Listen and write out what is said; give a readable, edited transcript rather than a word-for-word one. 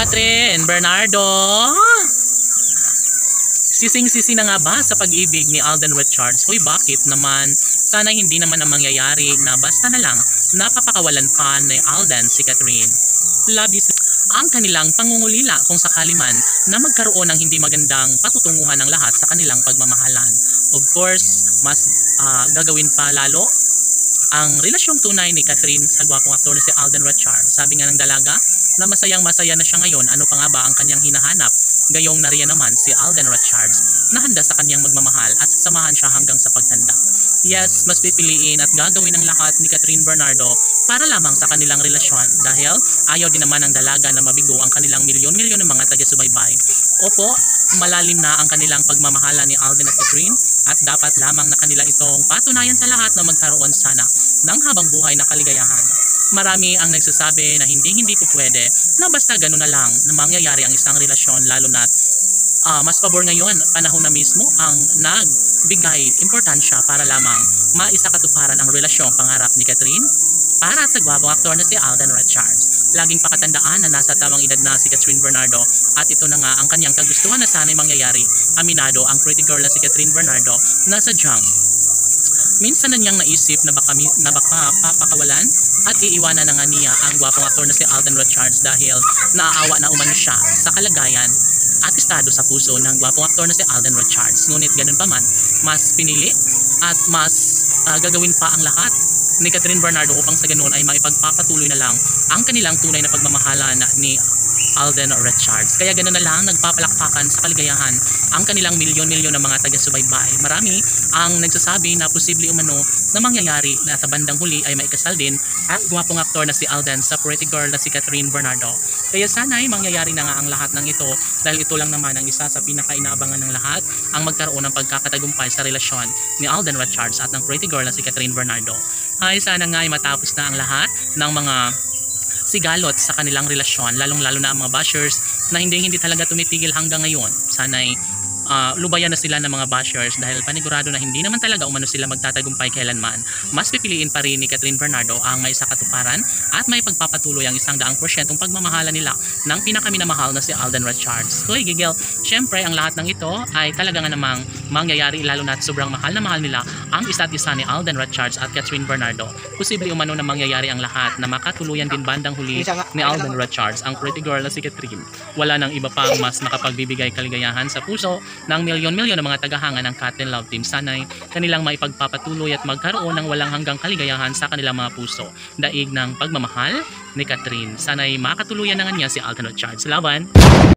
Catherine Bernardo. Sising-sisi na nga ba sa pag-ibig ni Alden Richards? Hoy, bakit naman? Sana hindi naman ang mangyayari na basta na lang napapakawalan pa ni Alden si Catherine. Love you. Ang kanilang pangungulila kung sakali man na magkaroon ng hindi magandang patutunguhan ng lahat sa kanilang pagmamahalan. Of course, mas gagawin pa lalo ang relasyong tunay ni Catherine sa gwapong aktor na si Alden Richards. Sabi nga ng dalaga na masayang-masaya na siya ngayon, ano pa nga ba ang kanyang hinahanap? Gayong nariyan naman si Alden Richards na handa sa kanyang magmamahal at sasamahan siya hanggang sa pagtanda. Yes, mas pipiliin at gagawin ang lahat ni Catherine Bernardo para lamang sa kanilang relasyon dahil ayaw din naman ng dalaga na mabigo ang kanilang milyon-milyon ng mga taga-subaybay. Opo, malalim na ang kanilang pagmamahala ni Alden at Catherine at dapat lamang na kanila itong patunayan sa lahat na magkaroon sana ng habang buhay na kaligayahan. Marami ang nagsasabi na hindi po pwede na basta gano'n na lang na mangyayari ang isang relasyon, lalo na mas pabor ngayon panahon na mismo ang nagbigay importansya para lamang maisakatuparan ang relasyong pangarap ni Catherine para sa gwapong aktor na si Alden Richards. Laging pakatandaan na nasa tamang edad na si Catherine Bernardo at ito na nga ang kanyang kagustuhan na sana'y mangyayari. Aminado ang pretty girl na si Catherine Bernardo na sadyang minsan na niyang naisip na baka papakawalan at iiwanan na nga niya ang gwapong aktor na si Alden Richards dahil naaawa na umano siya sa kalagayan at estado sa puso ng gwapong aktor na si Alden Richards. Ngunit ganun pa man, mas pinili at mas gagawin pa ang lahat ni Catherine Bernardo upang sa ganun ay maipagpapatuloy na lang ang kanilang tunay na pagmamahalan ni Alden Richards. Kaya ganoon na lang nagpapalakpakan sa kaligayahan ang kanilang milyon-milyon ng mga taga-subaybay. Marami ang nagsasabi na posible umano na mangyayari na sa bandang huli ay maikasal din ang gwapong aktor na si Alden sa pretty girl na si Catherine Bernardo. Kaya sana'y mangyayari na nga ang lahat ng ito dahil ito lang naman ang isa sa pinaka-inaabangan ng lahat, ang magkaroon ng pagkakatagumpay sa relasyon ni Alden Richards at ng pretty girl na si Catherine Bernardo. Ay sana nga ay matapos na ang lahat ng mga sigalot sa kanilang relasyon, lalong-lalo na ang mga bashers na hindi talaga tumitigil hanggang ngayon. Sana'y lubayan na sila ng mga bashers dahil panigurado na hindi naman talaga umano sila magtatagumpay kailanman. Mas pipiliin pa rin ni Catherine Bernardo ang may sakatuparan at may pagpapatuloy ang 100% pagmamahala nila ng pinakaminamahal na si Alden Richards. Hoy Gigel, syempre ang lahat ng ito ay talaga nga namang mangyayari lalo na at sobrang mahal na mahal nila ang isa't isa ni Alden Richards at Catherine Bernardo. Posible umano na mangyayari ang lahat na makatuluyan din bandang huli ni Alden Richards ang pretty girl na si Catherine. Wala nang iba pang mas makapagbibigay kaligayahan sa puso ng milyon-milyon ng mga tagahanga ng Catherine Love Team. Sana'y kanilang maipagpapatuloy at magkaroon ng walang hanggang kaligayahan sa kanilang mga puso. Daig ng pagmamahal ni Catherine. Sana'y makatuluyan na nga niya si Alden Richards. Laban!